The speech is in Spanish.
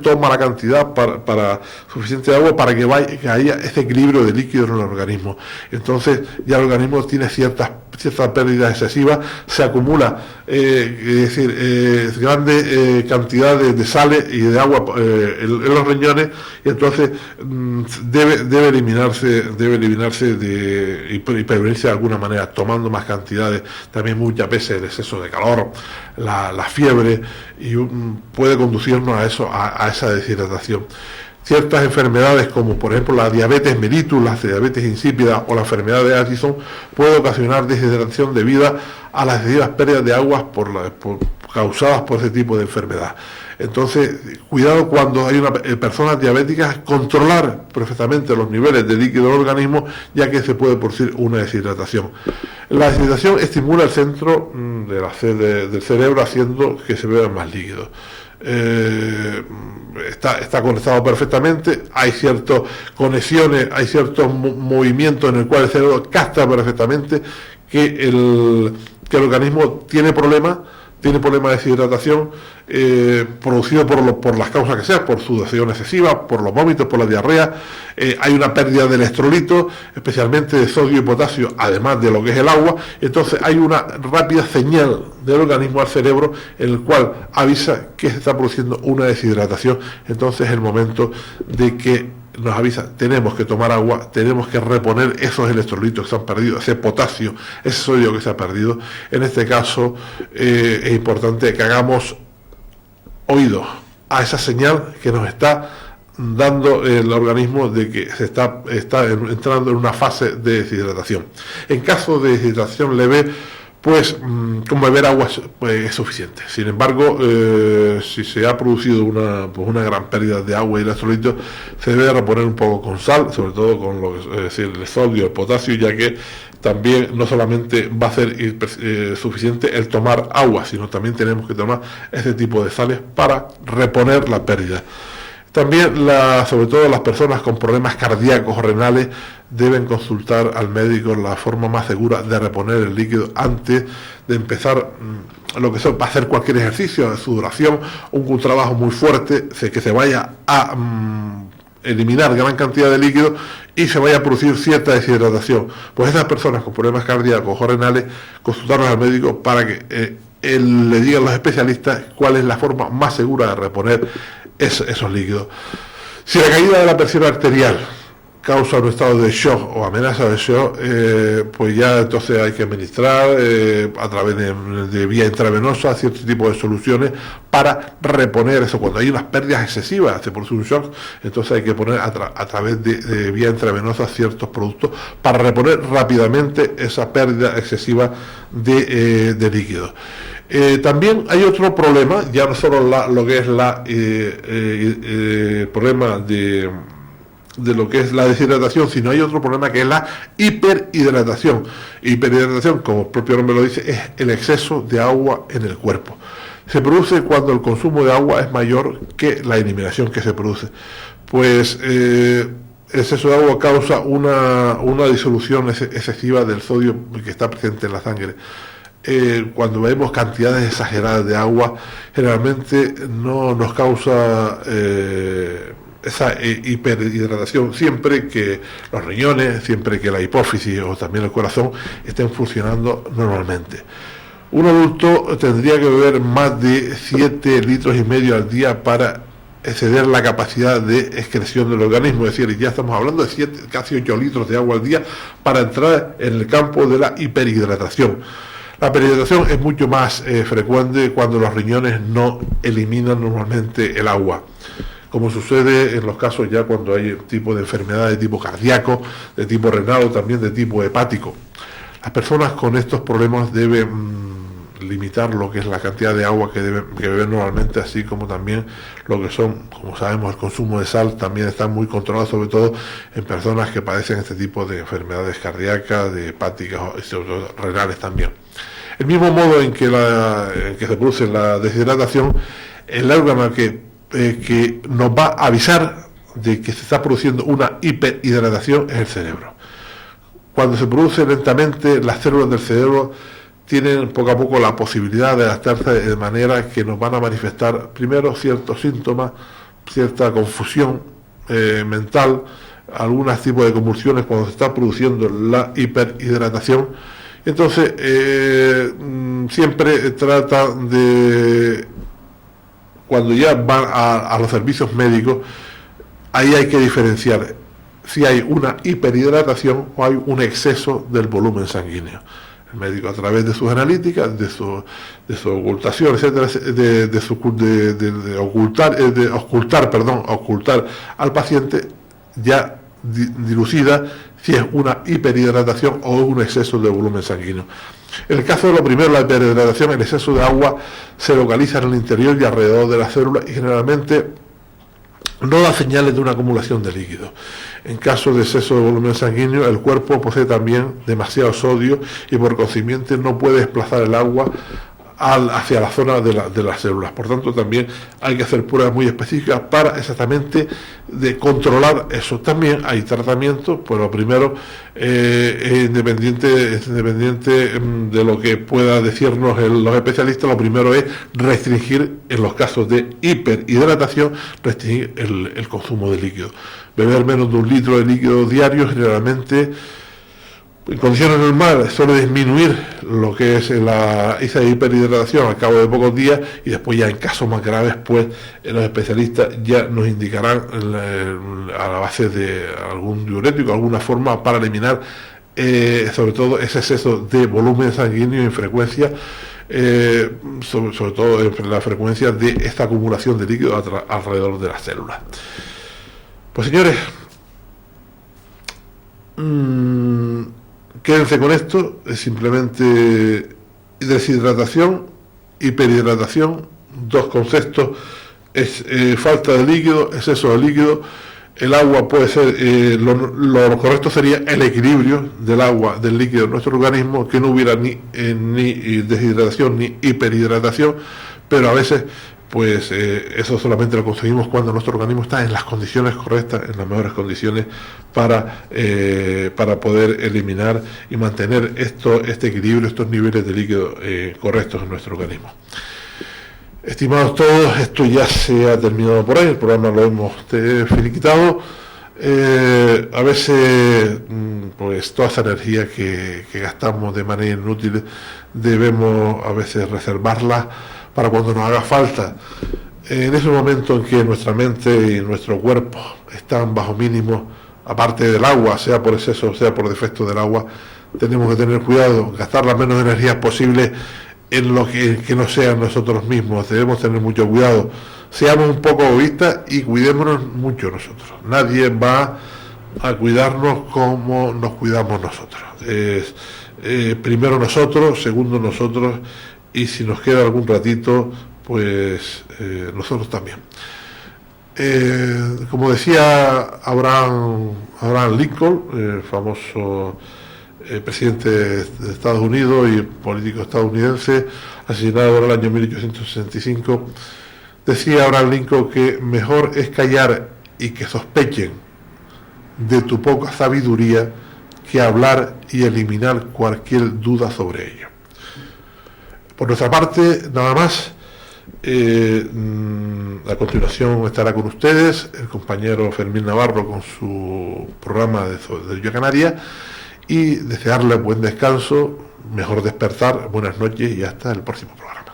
toma la cantidad para suficiente de agua para que haya ese equilibrio de líquidos en el organismo. Entonces ya el organismo tiene ciertas pérdidas excesivas, se acumula grande cantidad de sales y de agua en los riñones, y entonces debe eliminarse y prevenirse de alguna manera, tomando más cantidades. También muchas veces el exceso de calor, la fiebre, y puede conducirnos a esa deshidratación. Ciertas enfermedades, como por ejemplo la diabetes mellitus, la diabetes insípida o la enfermedad de Addison, puede ocasionar deshidratación debido a las excesivas pérdidas de agua causadas por ese tipo de enfermedad. Entonces, cuidado cuando hay personas diabéticas, controlar perfectamente los niveles de líquido del organismo, ya que se puede producir una deshidratación. La deshidratación estimula el centro del cerebro, haciendo que se beba más líquido. Está conectado perfectamente, hay ciertas conexiones, hay ciertos movimientos en el cual el cerebro capta perfectamente que el organismo tiene problemas de deshidratación, producido por las causas que sean, por sudoración excesiva, por los vómitos, por la diarrea. Hay una pérdida de electrolitos, especialmente de sodio y potasio, además de lo que es el agua. Entonces hay una rápida señal del organismo al cerebro en el cual avisa que se está produciendo una deshidratación. Entonces es el momento de que nos avisa, tenemos que tomar agua, tenemos que reponer esos electrolitos que se han perdido, ese potasio, ese sodio que se ha perdido. En este caso es importante que hagamos oído a esa señal que nos está dando el organismo de que se está entrando en una fase de deshidratación. En caso de deshidratación leve, pues con beber agua es suficiente. Sin embargo, si se ha producido una gran pérdida de agua y electrolitos, se debe reponer un poco con sal, sobre todo con el sodio, el potasio, ya que también no solamente va a ser suficiente el tomar agua, sino también tenemos que tomar ese tipo de sales para reponer la pérdida. También, sobre todo las personas con problemas cardíacos o renales, deben consultar al médico la forma más segura de reponer el líquido antes de empezar lo que sea, para hacer cualquier ejercicio de sudoración, un trabajo muy fuerte, que se vaya a eliminar gran cantidad de líquido y se vaya a producir cierta deshidratación. Pues esas personas con problemas cardíacos o renales, consultarnos al médico para que le digan los especialistas cuál es la forma más segura de reponer esos líquidos. Si la caída de la presión arterial causa un estado de shock o amenaza de shock, pues ya entonces hay que administrar a través de vía intravenosa cierto tipo de soluciones para reponer eso. Cuando hay unas pérdidas excesivas, se produce un shock, entonces hay que poner a través de vía intravenosa ciertos productos para reponer rápidamente esa pérdida excesiva de líquidos. También hay otro problema, ya no solo lo que es el problema de lo que es la deshidratación, sino hay otro problema que es la hiperhidratación. Hiperhidratación, como el propio nombre lo dice, es el exceso de agua en el cuerpo. Se produce cuando el consumo de agua es mayor que la eliminación que se produce. Pues el exceso de agua causa una disolución excesiva del sodio que está presente en la sangre. Cuando vemos cantidades exageradas de agua, generalmente no nos causa esa hiperhidratación, siempre que los riñones, siempre que la hipófisis o también el corazón estén funcionando normalmente. Un adulto tendría que beber más de 7,5 litros al día para exceder la capacidad de excreción del organismo, es decir, ya estamos hablando de casi 8 litros de agua al día para entrar en el campo de la hiperhidratación. La hiperhidratación es mucho más frecuente cuando los riñones no eliminan normalmente el agua, como sucede en los casos ya cuando hay tipo de enfermedad de tipo cardíaco, de tipo renal o también de tipo hepático. Las personas con estos problemas deben limitar lo que es la cantidad de agua que beben normalmente, así como también lo que son, como sabemos, el consumo de sal también está muy controlado, sobre todo en personas que padecen este tipo de enfermedades cardíacas, de hepáticas y sobre todo renales también. El mismo modo en que se produce la deshidratación, el órgano que nos va a avisar de que se está produciendo una hiperhidratación es el cerebro. Cuando se produce lentamente, las células del cerebro tienen poco a poco la posibilidad de adaptarse de manera que nos van a manifestar primero ciertos síntomas cierta confusión mental, algunos tipos de convulsiones cuando se está produciendo la hiperhidratación. Entonces siempre trata de, cuando ya van a los servicios médicos, ahí hay que diferenciar si hay una hiperhidratación o hay un exceso del volumen sanguíneo. El médico, a través de sus analíticas, de su ocultación, etcétera, de ocultar al paciente, ya dilucida si es una hiperhidratación o un exceso de volumen sanguíneo. En el caso de lo primero, la hiperhidratación, el exceso de agua se localiza en el interior y alrededor de las células y generalmente no da señales de una acumulación de líquido. En caso de exceso de volumen sanguíneo, el cuerpo posee también demasiado sodio y por consiguiente no puede desplazar el agua hacia la zona de las células. Por tanto, también hay que hacer pruebas muy específicas para exactamente de controlar eso. También hay tratamientos, pues lo primero, independiente de lo que pueda decirnos los especialistas, lo primero es restringir, en los casos de hiperhidratación, restringir el consumo de líquido. Beber menos de 1 litro de líquido diario, generalmente en condiciones normales suele disminuir lo que es esa hiperhidratación al cabo de pocos días, y después ya en casos más graves pues los especialistas ya nos indicarán a la base de algún diurético, alguna forma para eliminar sobre todo ese exceso de volumen sanguíneo en frecuencia, sobre todo en la frecuencia de esta acumulación de líquido alrededor de las células. Pues señores, quédense con esto, es simplemente deshidratación, hiperhidratación, dos conceptos, es falta de líquido, exceso de líquido. El agua puede ser, lo correcto sería el equilibrio del agua, del líquido en nuestro organismo, que no hubiera ni deshidratación ni hiperhidratación, pero a veces pues eso solamente lo conseguimos cuando nuestro organismo está en las condiciones correctas, en las mejores condiciones para poder eliminar y mantener este equilibrio, estos niveles de líquido correctos en nuestro organismo. Estimados todos, esto ya se ha terminado por ahí, el programa lo hemos finiquitado. A veces pues toda esa energía que gastamos de manera inútil debemos a veces reservarla para cuando nos haga falta. En ese momento en que nuestra mente y nuestro cuerpo están bajo mínimo, aparte del agua, sea por exceso o sea por defecto del agua, tenemos que tener cuidado, gastar las menos energías posibles en lo que no sean nosotros mismos. Debemos tener mucho cuidado, seamos un poco egoístas y cuidémonos mucho nosotros. Nadie va a cuidarnos como nos cuidamos nosotros. Primero nosotros, segundo nosotros, y si nos queda algún ratito, pues nosotros también. Como decía Abraham Lincoln, el famoso presidente de Estados Unidos y político estadounidense, asesinado en el año 1865, decía Abraham Lincoln que mejor es callar y que sospechen de tu poca sabiduría que hablar y eliminar cualquier duda sobre ello. Por nuestra parte, nada más. A continuación estará con ustedes el compañero Fermín Navarro con su programa de Yo Canaria, y desearles buen descanso, mejor despertar, buenas noches y hasta el próximo programa.